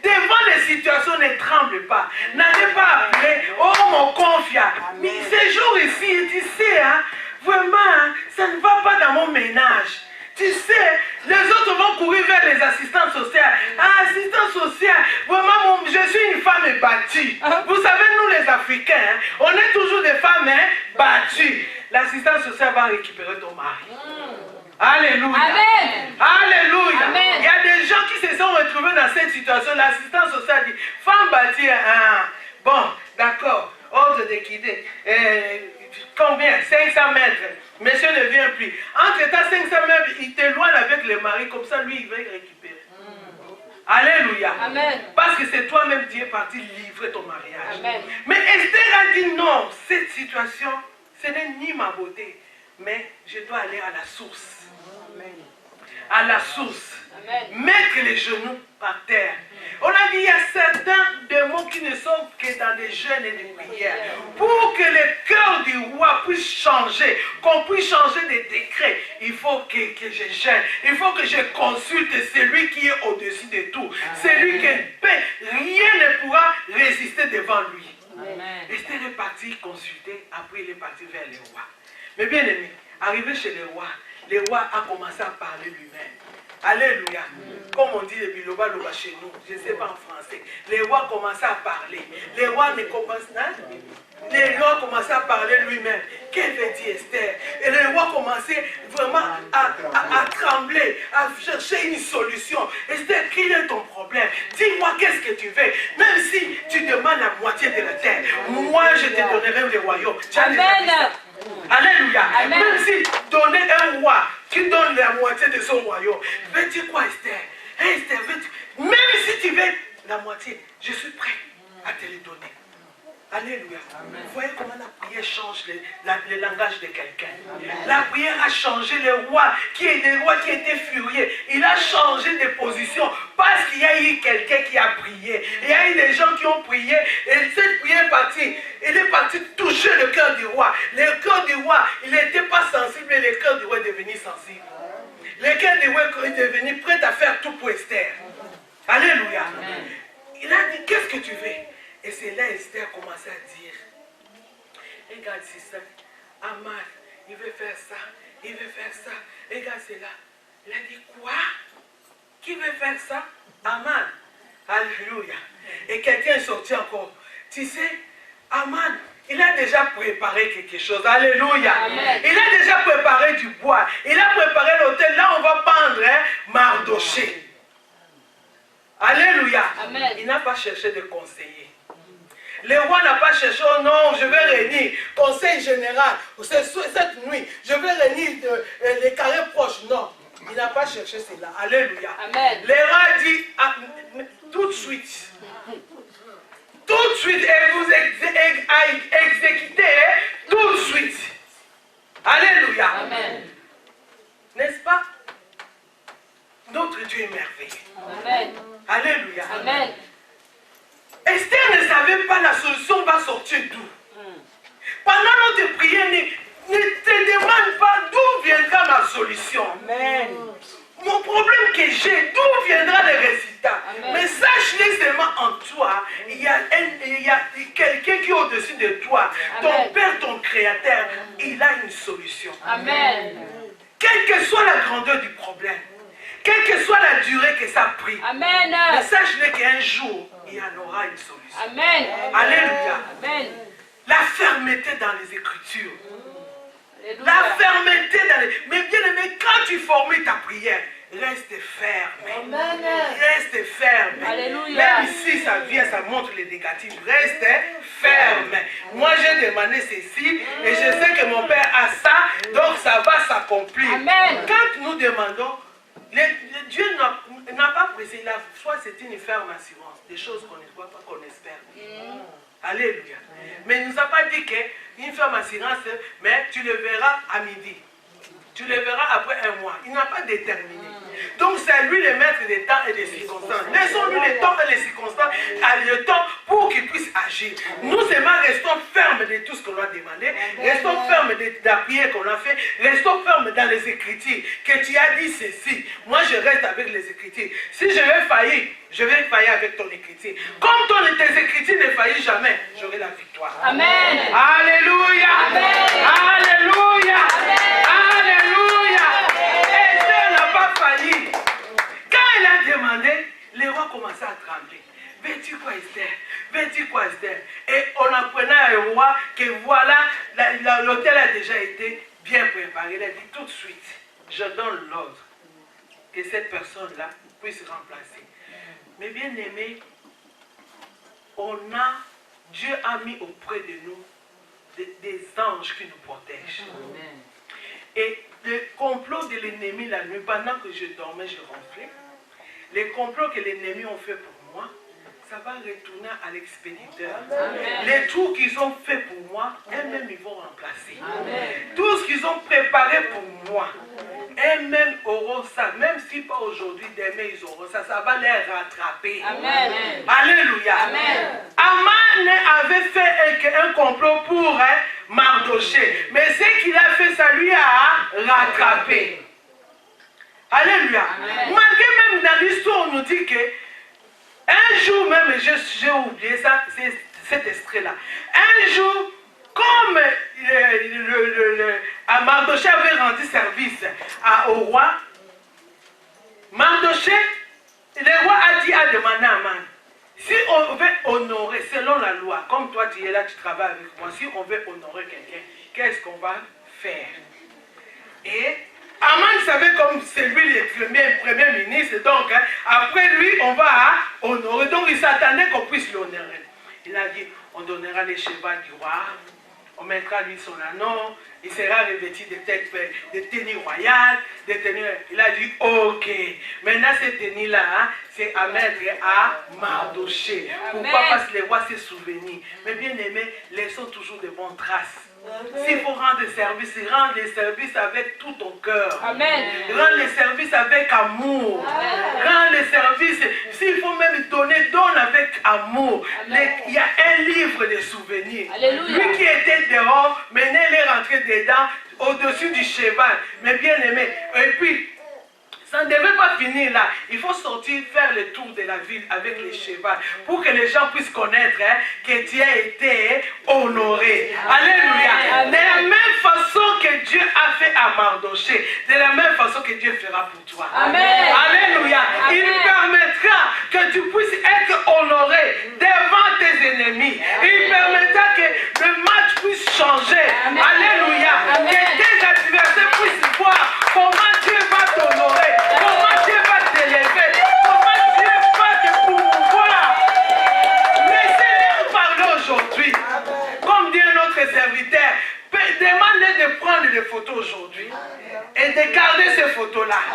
Devant les situations, ne tremble pas. N'allez pas appeler, oh mon confia. Mais ces jours ici, tu sais, hein, vraiment, hein, ça ne va pas dans mon ménage. Tu sais, les autres vont courir vers les assistants sociaux. Assistant social, vraiment, je suis une femme battue. Vous savez, nous les Africains, hein, on est toujours des femmes battues. L'assistant social va récupérer ton mari. Alléluia. Amen. Alléluia. Amen. Il y a des gens qui se sont retrouvés dans cette situation. L'assistant social dit, femme bâtie, bon, d'accord, ordre de quitter. Combien? 500 mètres. Monsieur ne vient plus. Entre-temps, 500 mètres, il t'éloigne avec le mari, comme ça, lui, il va récupérer. Alléluia. Amen. Parce que c'est toi-même qui es parti livrer ton mariage. Amen. Mais Esther a dit non, cette situation, ce n'est ni ma beauté, mais je dois aller à la source. Amen. À la source. Amen. Mettre les genoux par terre. On a dit il y a certains démons qui ne sont que dans des jeûnes et des prières. Pour que le cœur du roi puisse changer, qu'on puisse changer des décrets, il faut que je gêne. Il faut que je consulte celui qui est au-dessus de tout. Celui qui paie, rien ne pourra résister devant lui. Amen. Esther est parti consulter, après il est parti vers le roi. Mais bien aimé, arrivé chez le roi a commencé à parler lui-même. Alléluia. Comme on dit le biloba loba chez nous, je ne sais pas en français. Les rois commençaient à parler. Les rois ne commencent pas. Les rois commençaient à parler lui-même. Qu'elle veut dire Esther? Et les rois commençaient vraiment à trembler, à chercher une solution. Esther, quel est ton problème? Dis-moi qu'est-ce que tu veux. Même si tu demandes la moitié de la terre, moi je te donnerai le royaume. Amen. Alléluia. Amen. Même si donner un roi, tu donnes la moitié de son royaume. Veux-tu quoi, Esther? Hey, Esther, même si tu veux la moitié, je suis prêt à te le donner. Alléluia. Vous voyez comment la prière change le langage de quelqu'un. La prière a changé le roi qui était furieux. Il a changé de position parce qu'il y a eu quelqu'un qui a prié. Il y a eu des gens qui ont prié et cette prière est partie. Il est parti toucher le cœur du roi. Le cœur du roi, il n'était pas sensible, mais le cœur du roi est devenu sensible. Le cœur du roi est devenu prêt à faire tout pour Esther. Alléluia. Il a dit, qu'est-ce que tu veux? Et c'est là Esther a commencé à dire, regarde c'est ça, Aman, il veut faire ça, il veut faire ça, regarde c'est là. Il a dit, quoi? Qui veut faire ça? Aman. Alléluia. Et quelqu'un est sorti encore. Tu sais, Aman, il a déjà préparé quelque chose. Alléluia. Amen. Il a déjà préparé du bois. Il a préparé l'autel. Là, on va pendre Mardoché. Alléluia. Amen. Il n'a pas cherché de conseiller. Le roi n'a pas cherché, oh non, je vais réunir conseil général. Cette nuit, je vais réunir les carrés proches. Non, il n'a pas cherché cela. Alléluia. Amen. Le roi a dit tout de suite. Tout de suite, et vous exécutez tout de suite. Alléluia. Amen. N'est-ce pas? Notre Dieu est merveilleux. Amen. Alléluia. Amen. Esther ne savait pas la solution va sortir d'où. Pendant notre prière, ne te demande pas d'où viendra ma solution. Amen. Mon problème que j'ai, d'où viendra le résultat? Amen. Mais sache-le seulement en toi, il y a quelqu'un qui est au-dessus de toi. Amen. Ton Père, ton Créateur, il a une solution. Amen. Quelle que soit la grandeur du problème, quelle que soit la durée que ça a pris, Amen. mais sache-le qu'un jour, il y en aura une solution. Amen. Alléluia. Amen. La fermeté dans les Écritures. Alléluia. La fermeté dans les... Mais bien aimé, quand tu formules ta prière, reste ferme. Reste ferme. Alléluia. Même si ça vient, ça montre les négatifs. Reste ferme. Moi, j'ai demandé ceci et je sais que mon Père a ça, donc ça va s'accomplir. Amen. Quand nous demandons, Dieu n'a pas précisé. La foi, c'est une ferme assurance. Des choses qu'on ne voit pas, qu'on espère. Alléluia. Mais il ne nous a pas dit qu'une ferme assurance, mais tu le verras à midi. Tu le verras après un mois. Il n'a pas déterminé. Donc c'est lui le maître des temps et des circonstances. Laissons-lui les temps et les circonstances, le temps pour qu'il puisse agir. Nous seulement restons fermes de tout ce qu'on a demandé. Restons fermes de la prière qu'on a fait. Restons fermes dans les Écritures. Que tu as dit ceci. Moi je reste avec les Écritures. Si je vais faillir, je vais faillir avec ton Écriture. Comme tes Écritures ne faillissent jamais, j'aurai la victoire. Amen. Alléluia. Amen. Alléluia. Amen. Alléluia. Esther n'a pas failli. Quand elle a demandé, le roi commençait à trembler. Veux-tu quoi, Esther? Veux-tu quoi, Esther? Et on apprenait au roi que voilà, l'hôtel a déjà été bien préparé. Il a dit tout de suite, je donne l'ordre que cette personne-là puisse remplacer. Mais bien aimé, Dieu a mis auprès de nous des anges qui nous protègent. Amen. Et le complot de l'ennemi la nuit, pendant que je dormais, je ronflais. Les complots que l'ennemi ont fait pour moi, ça va retourner à l'expéditeur. Les trous qu'ils ont fait pour moi, eux-mêmes ils vont remplacer. Amen. Tout ce qu'ils ont préparé pour moi, eux-mêmes auront ça. Même si pas aujourd'hui, demain ils auront ça, ça va les rattraper. Amen. Alléluia. Amen. Aman avait fait un complot pour Mardoché. Mais ce qu'il a fait, ça lui a rattrapé. Alléluia. Amen. Malgré même dans l'histoire, on nous dit que un jour même, j'ai oublié ça, c'est cet extrait-là. Un jour, comme Mardoché avait rendu service au roi, Mardoché, le roi a demandé à Aman, si on veut honorer, selon la loi, comme toi tu es là, tu travailles avec moi, si on veut honorer quelqu'un, qu'est-ce qu'on va faire? Et Aman savait comme c'est lui le premier ministre, donc après lui, on va honorer. Donc il s'attendait qu'on puisse l'honorer. Il a dit, on donnera les chevaux du roi, on mettra lui son anneau, il sera revêtu de tenues royales, de tenues... Il a dit, ok, maintenant cette tenue-là, c'est à mettre à Mardoché. Pourquoi? Parce que les rois se souviennent. Mais bien aimé, laissons toujours de bonnes traces. S'il faut rendre service, rends les services avec tout ton cœur. Amen. Rends les services avec amour. Rends les services, s'il faut même donner, donne avec amour. Il y a un livre de souvenirs. Alléluia. Lui qui était dehors, maintenant il est rentré dedans, au-dessus du cheval. Mais bien aimé. Et puis, ça ne devait pas finir là. Il faut sortir, faire le tour de la ville avec les chevaux pour que les gens puissent connaître que tu as été honoré. Alléluia. De la même façon que Dieu a fait à Mardoché, de la même façon que Dieu fera pour toi. Amen. Alléluia. Amen. Il permettra que tu puisses être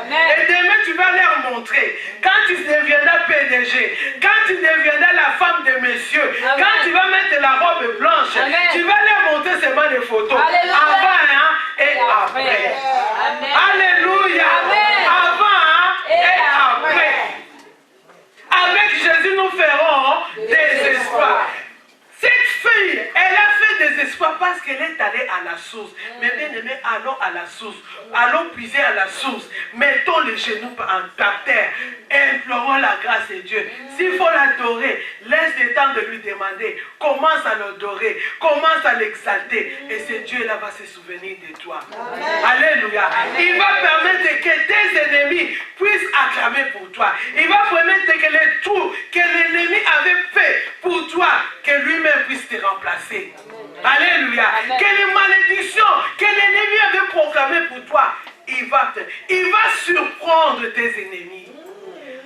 Amen. Et demain, tu vas leur montrer. Quand tu deviendras PDG, quand tu deviendras la femme de monsieur, Amen. quand tu vas mettre la robe blanche, Amen. tu vas leur montrer seulement des photos. Alléluia. Avant et après. Amen. Alléluia. Amen. Avant et après. Avec Jésus, nous ferons des espoirs. Cette fille, elle a fait des espoirs parce qu'elle est allée à la source. Mais bien aimé, allons à la source. Allons puiser à la source. Mettons les genoux par terre. Implorons la grâce de Dieu. S'il faut l'adorer, laisse le temps de lui demander. Commence à l'adorer. Commence à l'exalter. Et ce Dieu-là va se souvenir de toi. Amen. Alléluia. Amen. Il va permettre que tes ennemis puissent acclamer pour toi. Il va permettre que les tours que l'ennemi avait fait pour toi, que lui-même puisse te remplacer. Amen. Alléluia. Amen. Que les malédictions que l'ennemi avait proclamées pour toi, il va surprendre tes ennemis.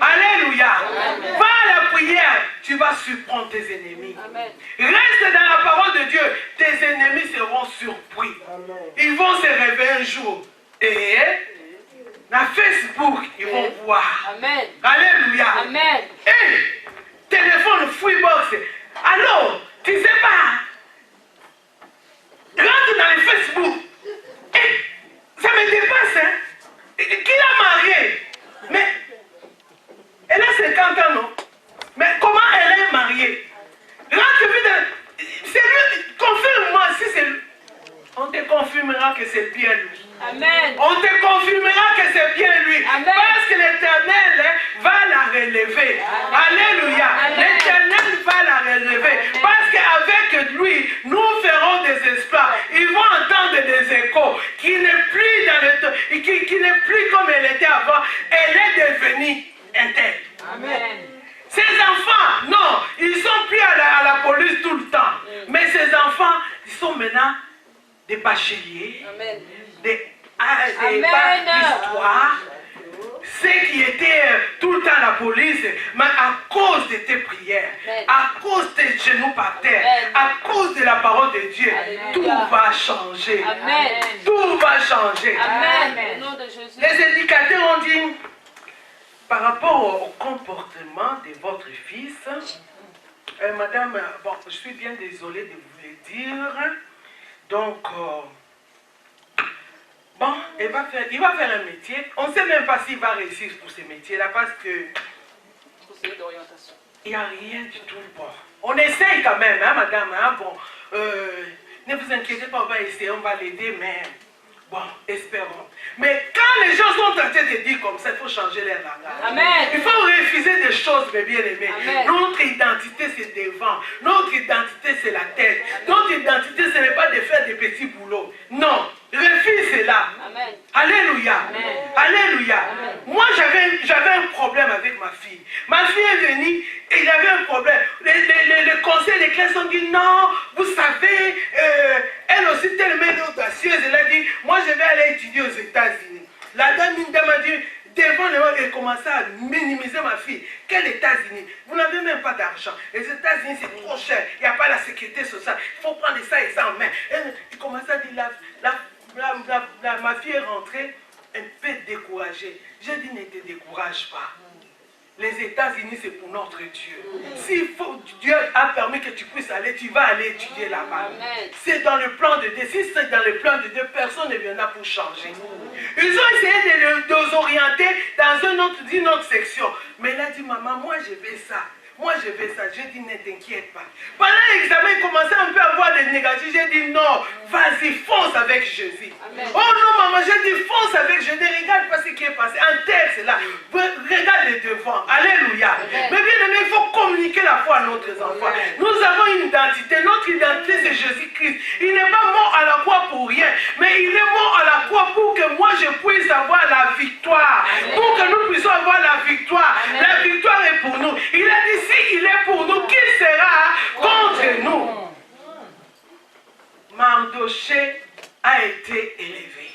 Alléluia. Amen. Va à la prière, tu vas surprendre tes ennemis. Amen. Reste dans la parole de Dieu, tes ennemis seront surpris. Amen. Ils vont se réveiller un jour et dans Facebook, ils vont voir. Amen. Alléluia. Amen. Et téléphone Freebox. Alors, tu sais pas, rentre dans le Facebook. Et ça me dépasse, hein. Qui l'a marié? Mais elle a 50 ans, non? Mais comment elle est mariée? Rentre vite dans... C'est lui, confirme-moi si c'est lui. On te confirmera que c'est bien lui. Amen. On te confirmera que c'est bien lui. Amen. Parce que l'Éternel va la relever. Amen. Alléluia. L'Éternel va la relever. Amen. Parce qu'avec lui, nous ferons des espoirs. Ils vont entendre des échos qui n'est plus dans le temps, qui n'est plus comme elle était avant. Elle est devenue intègre. Amen. Ces enfants, non, ils sont plus à la police tout le temps. Mais ces enfants, ils sont maintenant des bacheliers, Amen. Des bacs d'histoire, ceux qui étaient tout le temps à la police, mais à cause de tes prières, Amen. À cause de tes genoux par terre, Amen. À cause de la parole de Dieu, Amen. Tout va changer. Amen. Tout va changer. Amen. Amen. Les éducateurs ont dit, par rapport au comportement de votre fils, madame, bon, je suis bien désolée de vous le dire. Donc, bon, il va faire un métier. On ne sait même pas s'il va réussir pour ce métier-là parce que il n'y a rien du tout. Bon, on essaye quand même, hein, madame. Hein, bon, ne vous inquiétez pas, on va essayer, on va l'aider, mais bon, espérons. Mais quand les gens sont tentés de dire comme ça, il faut changer leur langage. Amen. Il faut refuser des choses, mes bien-aimés. Notre identité, c'est devant. Notre identité, c'est la tête. Amen. Notre identité, ce n'est pas de faire des petits boulots. Non. Refuse cela. Amen. Alléluia. Amen. Alléluia. Amen. Moi, j'avais un problème avec ma fille. Ma fille est venue et il y avait un problème. Les conseils des classes ont dit non, vous savez, elle aussi tellement audacieuse. Elle a dit, moi je vais aller étudier aux États-Unis. La dame m'a dit, devant le monde, elle commençait à minimiser ma fille. Quels États-Unis? Vous n'avez même pas d'argent. Les États-Unis, c'est trop cher. Il n'y a pas la sécurité sociale. Il faut prendre ça et ça en main. Il commençait à dire, ma fille est rentrée un peu découragée. J'ai dit, ne te décourage pas. Les États-Unis, c'est pour notre Dieu. Si Dieu a permis que tu puisses aller, tu vas aller étudier là-bas. C'est dans le plan de Dieu. Si c'est dans le plan de Dieu, personne ne viendra pour changer. Ils ont essayé de les orienter dans une autre section. Mais il a dit, maman, moi je veux ça. Moi je veux ça. J'ai dit, ne t'inquiète pas. Pendant l'examen, il commençait un peu à avoir des négatifs. J'ai dit, non, vas-y, fonce avec Jésus. Amen. Oh non, maman, j'ai dit, fonce avec Jésus. Regarde pas ce qui est passé. En terre, c'est là. Regarde les devants. Alléluia. Amen. Mais bien aimé, il faut communiquer la foi à nos enfants. Amen. Nous avons une identité. Notre identité, c'est Jésus-Christ. Il n'est pas mort à la croix pour rien. Mais il est mort à la croix pour que moi, je puisse avoir la victoire. Amen. Pour que nous puissions avoir la victoire. Amen. La victoire est pour nous. Il a dit, si il est pour nous, qui sera contre nous? Mardoché a été élevé.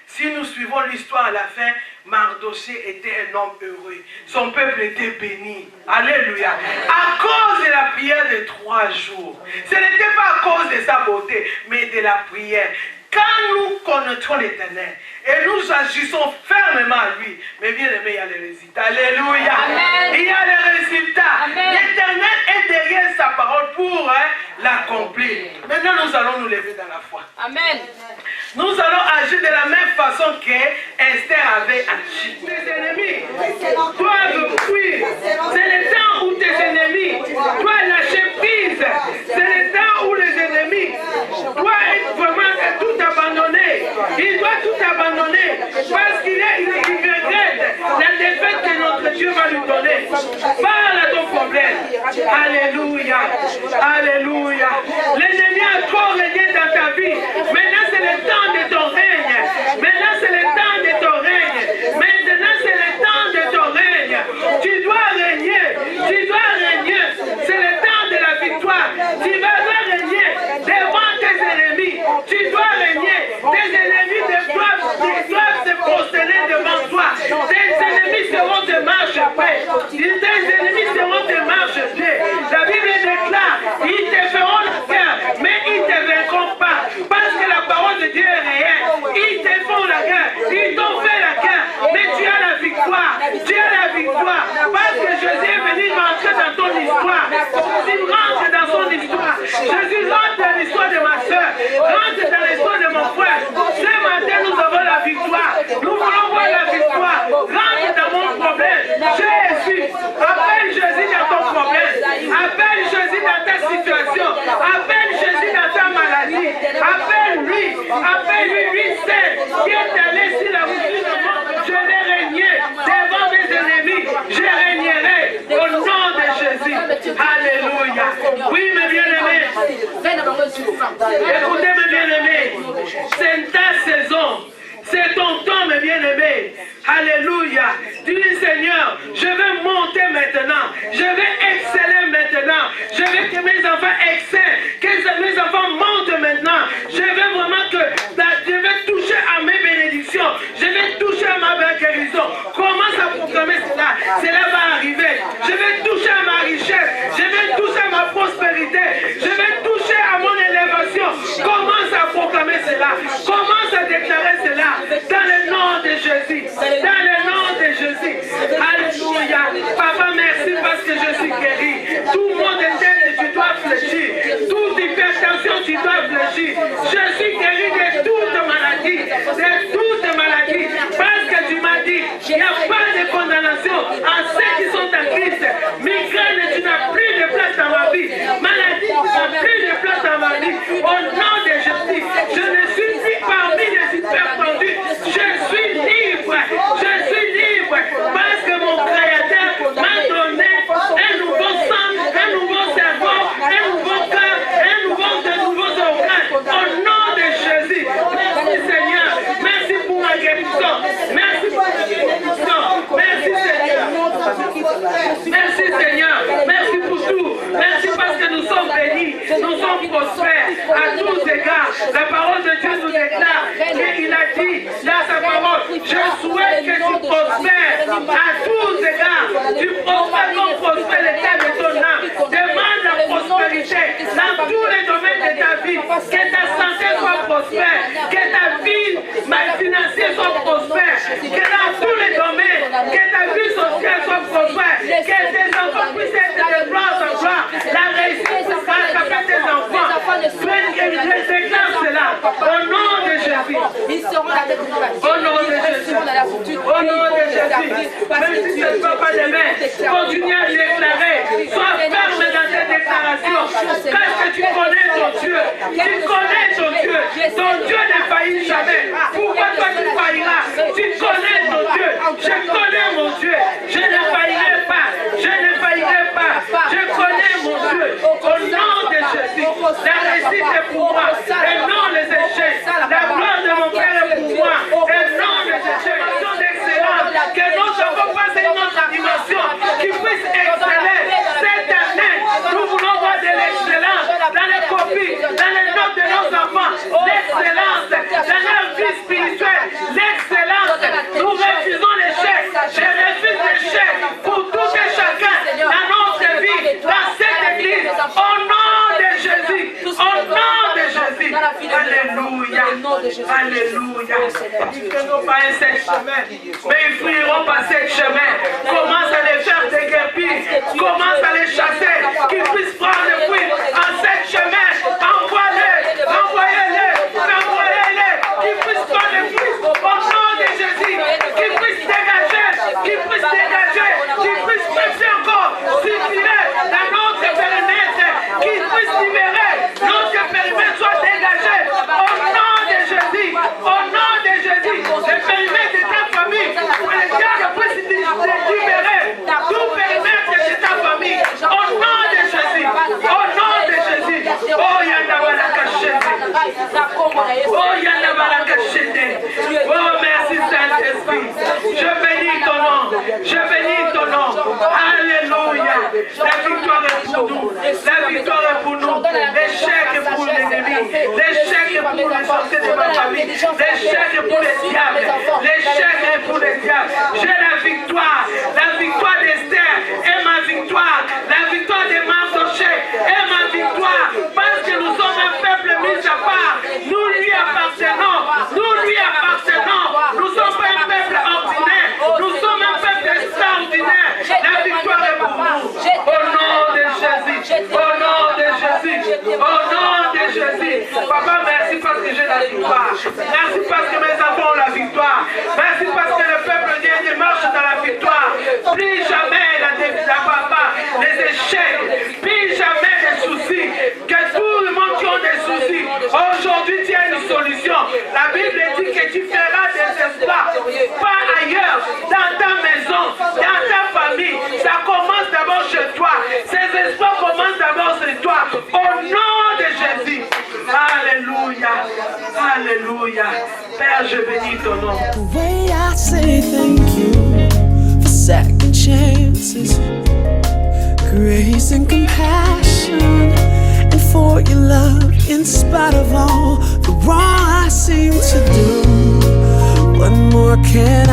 Si nous suivons l'histoire à la fin, Mardoché était un homme heureux. Son peuple était béni. Alléluia. À cause de la prière de 3 jours. Ce n'était pas à cause de sa beauté, mais de la prière. Quand nous connaîtrons l'Éternel et nous agissons fermement à lui, mais bien aimé, il y a les résultats. Alléluia. Amen. Il y a les résultats. L'Éternel est derrière sa parole pour l'accomplir. Maintenant, nous allons nous lever dans la foi. Amen. Nous allons agir de la même façon qu'Esther avait agi. Tes ennemis doivent fuir. C'est le temps où tes ennemis doivent lâcher prise. C'est le temps où les ennemis doivent vraiment tout abandonner. Ils doivent tout abandonner parce qu'il regrette la défaite que notre Dieu va lui donner. Parle à ton problème. Alléluia. Alléluia. L'ennemi a trop régné dans ta vie. Maintenant, c'est le temps de ton règne. Maintenant, c'est le temps de ton règne. Maintenant, c'est le temps de ton règne. Tu dois régner. Tu dois régner. C'est le temps de la victoire. Tu vas régner devant tes ennemis. Tu dois régner. Tes ennemis doivent se prosterner devant toi. Tes ennemis seront de marche près. Tes ennemis seront de marche pied. La Bible déclare, ils te feront la guerre, mais ils ne te vaincront pas. Parce que la parole de Dieu est réelle. Ils te font la guerre. Ils t'ont fait la guerre. Mais tu as la victoire. Tu as la victoire. Parce que Jésus est venu rentrer dans ton histoire. Jésus rentre dans son histoire. Jésus rentre dans l'histoire de ma soeur. Rentre dans l'histoire de mon frère. Ce matin, nous avons la victoire. Nous voulons voir la victoire. Rentre dans mon problème. Jésus, appelle Jésus dans ton problème. Appelle Jésus dans ta situation. Appelle Jésus dans ta maladie. Appelle-lui. Appelle-lui, lui seul qui est allé sur la route du monde. Je vais régner devant mes ennemis. Je régnerai au nom de Jésus. Alléluia. Oui, mes bien-aimés. Écoutez, mes bien-aimés. C'est ta saison. C'est ton temps, mes bien-aimés. Alléluia. Tu dis, Seigneur, je vais monter maintenant. Je vais exceller maintenant. Je veux que mes enfants excellent. Que mes enfants montent maintenant. Je veux vraiment que je vais toucher à mes bénédictions. Je vais toucher à ma guérison. Commence à proclamer cela. Cela va arriver. Je vais toucher à ma richesse. Je vais toucher à ma prospérité. Je vais toucher à mon élévation. Commence à proclamer cela. Commence à déclarer cela. Dans le nom de Jésus. Dans le nom de Jésus. Alléluia. Papa, merci parce que je suis guéri. Tout mon tête, tu dois fléchir. Toute hypertension, tu dois fléchir. Je suis guéri de toute maladie. De toute maladie. Parce que tu m'as dit, il n'y a pas de condamnation à ceux qui sont en Christ. Migraine, tu n'as plus de place dans ma vie. Maladie, tu n'as plus de place dans ma vie. Au nom de Jésus, je ne suis plus parmi les hypertendus. Je suis libre. Je suis libre. Parce que mon Créateur m'a donné un nouveau sang, un nouveau cerveau, un nouveau cœur, de nouveaux organes. Au nom de Jésus. Merci Seigneur. Merci pour ma guérison. Merci pour ma guérison. Merci Seigneur. Merci Seigneur. Merci pour tout. Merci parce que nous sommes bénis. Nous sommes prospères à tous égards. La parole de Dieu nous déclare. Et il a dit dans sa parole, je souhaite que tu prospères à tous égards. Tu prospères comme prospère l'état de ton âme. Demande la prospérité dans tous les domaines de ta vie. Que ta santé soit prospère. Que ta vie financière soit prospère. Que dans tous les domaines, que ta vie sociale soit prospère. Que tes enfants puissent être de gloire en gloire. La réussite sera capable tes enfants. Je déclare cela au nom de Jésus. Ils seront la tête de la vie. Au nom de Jésus. Au nom de Jésus. Même si ce ne soit pas de main, continue à déclarer. Sois ferme dans tes déclarations. Parce que tu connais ton Dieu. Tu connais ton Dieu. Ton Dieu ne faillit jamais. Pourquoi toi tu failliras? Tu connais ton Dieu. Je connais mon Dieu. Je ne faillirai pas. Je ne faillirai pas. Je connais mon Dieu. Au nom de Jésus. La réussite est pour moi. Et non les échecs. La gloire de mon Père est pour moi. Et non les échecs. D'excellence. Que nos enfants passent une autre dimension. Qui puissent exceller cette année. Nous voulons voir de l'excellence dans les copies, dans les notes de nos enfants. L'excellence dans leur vie spirituelle. L'excellence. Nous refusons l'échec. Je refuse l'échec pour tout et chacun dans notre vie, dans cette église. Au nom de Jésus. Au nom de Jésus. Alléluia. Ils ne feront pas un seul chemin, mais ils fuiront par ce chemin. Commence à les faire déguerpir. Commence à les chasser. Qu'ils puissent prendre le fruit en ce chemin. Envoie-les, envoyez-les, envoyez-les. Qu'ils puissent prendre le fruit au nom de Jésus. Qu'ils puissent dégager, qu'ils puissent dégager, qu'ils puissent passer encore, circuler dans notre périmètre. Qu'ils puissent libérer, notre périmètre soit dégagé. Au nom de Jésus, au nom de Jésus, le périmètre de ta famille, pour le diable puisse libérer tout périmètre de ta famille. Au nom de Jésus, au nom de Jésus. Oh, Yanda Baraka Shende. Oh, Yanda Baraka Shende. Oh, merci Saint-Esprit. Je bénis ton nom. Je bénis ton nom. Alléluia. La victoire est pour nous. La victoire est pour nous. L'échec est pour l'ennemi. L'échec est pour les sorciers de ma famille. L'échec est pour les diables. L'échec est pour les diables. J'ai la victoire. La victoire d'Esther est ma victoire. La victoire de Mardoché est ma victoire. Parce que nous sommes un peuple mis à part. Nous lui appartenons. Nous lui appartenons. Nous sommes pas un peuple ordinaire. Nous sommes un peuple extraordinaire. La victoire est pour nous. Au nom de Jésus. Au nom de Jésus. Au nom de Jésus. Papa, merci parce que j'ai la victoire. Merci parce que mes enfants ont la victoire. Merci parce que le peuple de marche dans la victoire. Plus jamais la papa, les échecs. Plus jamais des soucis. Que tout le monde qui a des soucis. Aujourd'hui, tu as une solution. La Bible dit que tu feras des espoirs. Pas ailleurs. Dans ta maison. Dans ta famille. Ça commence d'abord chez toi. Ces espoirs commencent d'abord chez toi. Au nom de Jésus. Alléluia. Alléluia. Père, je bénis ton nom. The way I say thank you for second chances, grace and compassion, and for your love in spite of all the wrong I seem to do. What more can